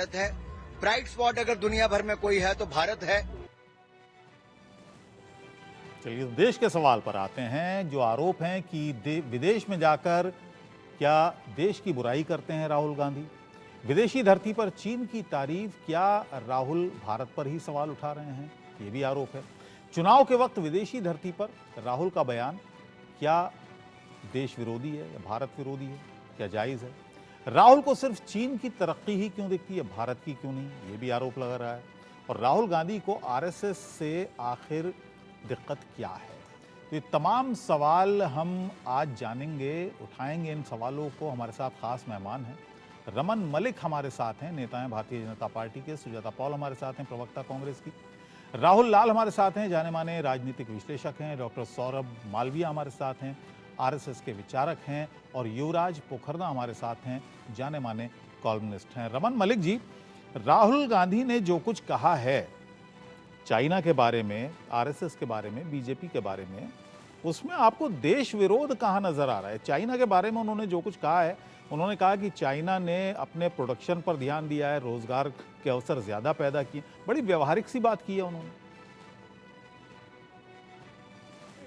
भारत है। Bright spot अगर दुनिया भर में कोई है तो भारत है। चलिए देश के सवाल पर आते हैं। जो आरोप हैं कि विदेश में जाकर क्या देश की बुराई करते हैं राहुल गांधी, विदेशी धरती पर चीन की तारीफ, क्या राहुल भारत पर ही सवाल उठा रहे हैं, ये भी आरोप है। चुनाव के वक्त विदेशी धरती पर राहुल का बयान क्या देश विरोधी है या भारत विरोधी है, क्या जायज है? राहुल को सिर्फ चीन की तरक्की ही क्यों दिखती है, भारत की क्यों नहीं, ये भी आरोप लगा रहा है। और राहुल गांधी को आरएसएस से आखिर दिक्कत क्या है? तो ये तमाम सवाल हम आज जानेंगे, उठाएंगे इन सवालों को। हमारे साथ खास मेहमान हैं, रमन मलिक हमारे साथ हैं, नेता हैं भारतीय जनता पार्टी के। सुजाता पॉल हमारे साथ हैं, प्रवक्ता कांग्रेस की। राहुल लाल हमारे साथ हैं, जाने माने राजनीतिक विश्लेषक हैं। डॉक्टर सौरभ मालवीया हमारे साथ हैं, आरएसएस के विचारक हैं। और युवराज पोखरना हमारे साथ हैं, जाने माने कॉलमनिस्ट हैं। रमन मलिक जी, राहुल गांधी ने जो कुछ कहा है चाइना के बारे में, आरएसएस के बारे में, बीजेपी के बारे में, उसमें आपको देश विरोध कहाँ नजर आ रहा है? चाइना के बारे में उन्होंने जो कुछ कहा है, उन्होंने कहा कि चाइना ने अपने प्रोडक्शन पर ध्यान दिया है, रोजगार के अवसर ज्यादा पैदा किए। बड़ी व्यवहारिक सी बात की है उन्होंने।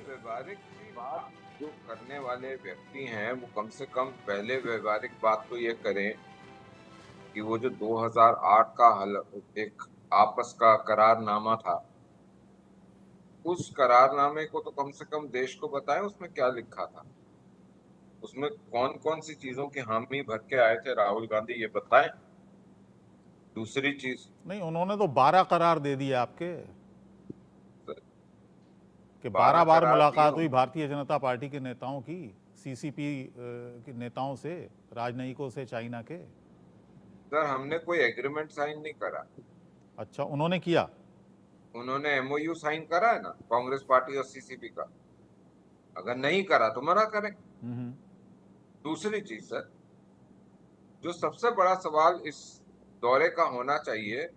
व्यवहारिक सी बात जो करने वाले व्यक्ति हैं वो कम से कम पहले व्यवहारिक बात तो ये करें कि वो जो 2008 का एक आपस का करारनामा था, उस करारनामे को तो कम से कम देश को बताएं उसमें क्या लिखा था, उसमें कौन कौन सी चीजों की हामी भर के आए थे राहुल गांधी, ये बताएं। दूसरी चीज नहीं, उन्होंने तो 12 करार दे दिए आपके कि 12 बार मुलाकात हुई भारतीय जनता पार्टी के नेताओं की, सीसीपी के नेताओं से, राजनयिकों से चाइना के। सर हमने कोई एग्रीमेंट साइन नहीं करा। अच्छा, उन्होंने किया? उन्होंने एमओयू साइन करा है ना कांग्रेस पार्टी और सीसीपी का, अगर नहीं करा तो मना करें। दूसरी चीज सर, जो सबसे बड़ा सवाल इस दौरे का होना चाहिए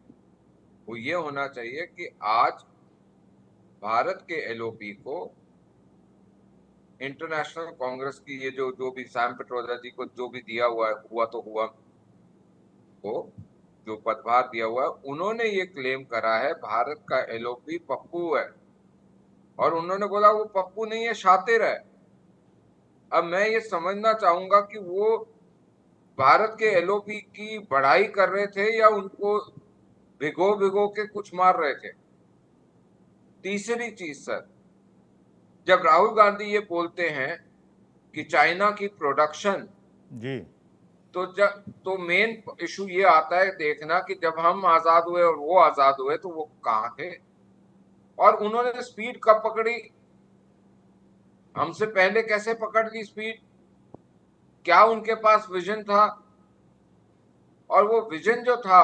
वो ये होना चाहिए कि आज भारत के एलओपी को इंटरनेशनल कांग्रेस की ये जो भी सैम पिट्रोदा जी को जो भी दिया हुआ है, हुआ तो हुआ को जो पदभार दिया हुआ है, उन्होंने ये क्लेम करा है भारत का एलओपी पप्पू है, और उन्होंने बोला वो पप्पू नहीं है, शातिर है। अब मैं ये समझना चाहूंगा कि वो भारत के एलओपी की बढ़ाई कर रहे थे या उनको भिगो भिगो के कुछ मार रहे थे। तीसरी चीज सर, जब राहुल गांधी ये बोलते हैं कि चाइना की प्रोडक्शन जी, तो मेन इशू ये आता है देखना कि जब हम आजाद हुए और वो आजाद हुए तो वो कहाँ थे, और उन्होंने स्पीड कब पकड़ी, हमसे पहले कैसे पकड़ ली स्पीड, क्या उनके पास विजन था? और वो विजन जो था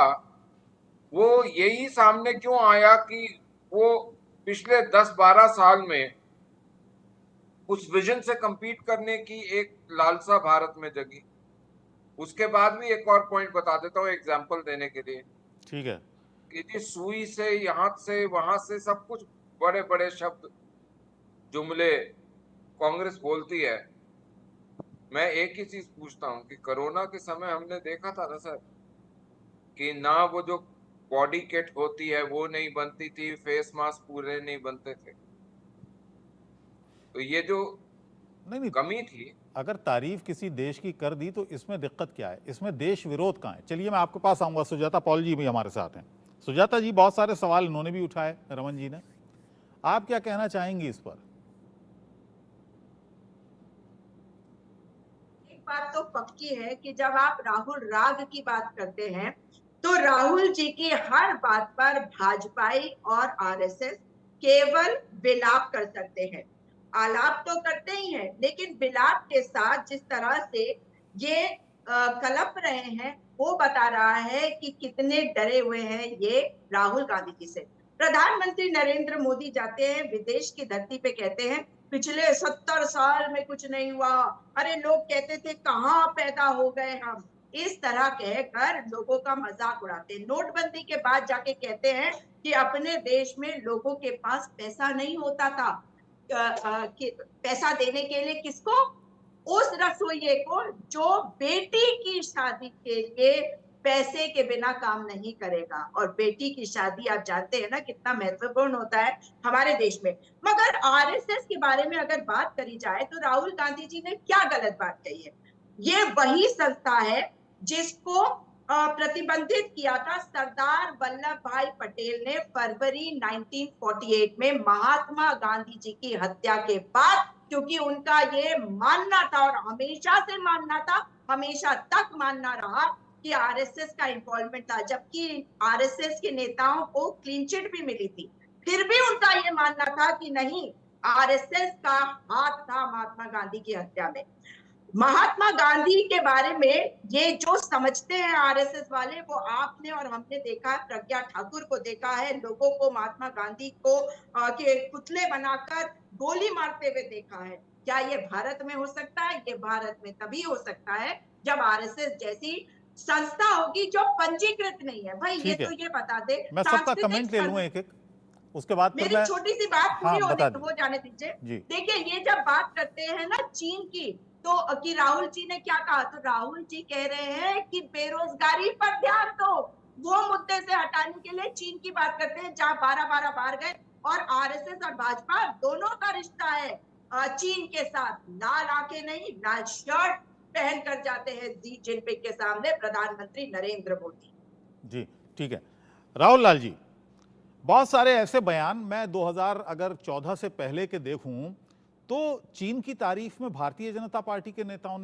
वो यही सामने क्यों आया कि वो पिछले 10-12 साल में उस विजन से कंपीट करने की एक लालसा भारत में जगी। उसके बाद भी एक और पॉइंट बता देता हूँ एग्जांपल देने के लिए। ठीक है। कि जी सुई से, यहाँ से, वहां से, सब कुछ बड़े बड़े शब्द जुमले कांग्रेस बोलती है। मैं एक ही चीज पूछता हूँ कि कोरोना के समय हमने देखा था ना सर कि ना वो जो बॉडी किट होती है वो नहीं बनती थी, फेस मास्क पूरे नहीं बनते थे। तो ये जो नहीं, कमी थी, अगर तारीफ किसी देश की कर दी तो इसमें दिक्कत क्या है? इसमें देश विरोध कहाँ है? चलिए मैं आपके पास आऊंगा। सुजाता पॉल जी भी हमारे साथ हैं। सुजाता जी, बहुत सारे सवाल इन्होंने भी उठाए, रमन जी ने, आप क्या कहना चाहेंगी इस पर? एक बात तो पक्की है कि जब आप राहुल राग की बात करते हैं तो राहुल जी की हर बात पर भाजपाई और आरएसएस केवल विलाप कर सकते हैं। आलाप तो करते ही हैं, लेकिन विलाप के साथ जिस तरह से ये कलप रहे हैं वो बता रहा है कि कितने डरे हुए हैं ये राहुल गांधी जी से। प्रधानमंत्री नरेंद्र मोदी जाते हैं विदेश की धरती पे, कहते हैं पिछले 70 साल में कुछ नहीं हुआ, अरे लोग कहते थे कहाँ पैदा हो गए हम, इस तरह कहकर लोगों का मजाक उड़ाते हैं। नोटबंदी के बाद जाके कहते हैं कि अपने देश में लोगों के पास पैसा नहीं होता था, पैसा देने के लिए किसको? उस रसोइये को जो बेटी की शादी के लिए पैसे के बिना काम नहीं करेगा। और बेटी की शादी आप जानते हैं ना कितना महत्वपूर्ण होता है हमारे देश में। मगर आरएसएस के बारे में अगर बात करी जाए तो राहुल गांधी जी ने क्या गलत बात कही है? ये वही संस्था है जिसको प्रतिबंधित किया था सरदार वल्लभ भाई पटेल ने फरवरी 1948 में महात्मा गांधी जी की हत्या के बाद, क्योंकि उनका ये मानना था और हमेशा से मानना था, हमेशा तक मानना रहा कि आरएसएस का इन्वॉल्वमेंट था, जबकि आरएसएस के नेताओं को क्लीन चिट भी मिली थी, फिर भी उनका ये मानना था कि नहीं, आरएसएस का हाथ था महात्मा गांधी की हत्या में। महात्मा गांधी के बारे में ये जो समझते हैं आरएसएस वाले, वो आपने और हमने देखा है, प्रज्ञा ठाकुर को देखा है, लोगों को महात्मा गांधी को के पुतले बनाकर गोली मारते हुए देखा है। क्या ये भारत में हो सकता है? ये भारत में तभी हो सकता है जब आरएसएस जैसी संस्था होगी जो पंजीकृत नहीं है। भाई ये तो ये बता दे, मैं सबका कमेंट ले लूं एक एक, उसके बाद फिर मेरी मैं छोटी सी बात पूरी हो जाने दीजिए। जी। देखिए, ये जब बात करते हैं ना चीन की, तो कि राहुल जी ने क्या कहा, तो राहुल जी कह रहे हैं कि बेरोजगारी पर ध्यान दो। वो मुद्दे से हटाने के लिए चीन की बात करते हैं, जहां 12-12 बार गए। और आरएसएस और भाजपा दोनों का रिश्ता है चीन के साथ। लाल आंखें नहीं, लाल शर्ट पहन कर जाते हैं शी जिनपिंग के सामने प्रधानमंत्री नरेंद्र मोदी। जी ठीक है। राहुल लाल जी, बहुत सारे ऐसे बयान, मैं 2014 से पहले के देखूं तो चीन की तारीफ में भारतीय जनता पार्टी के नेताओं ने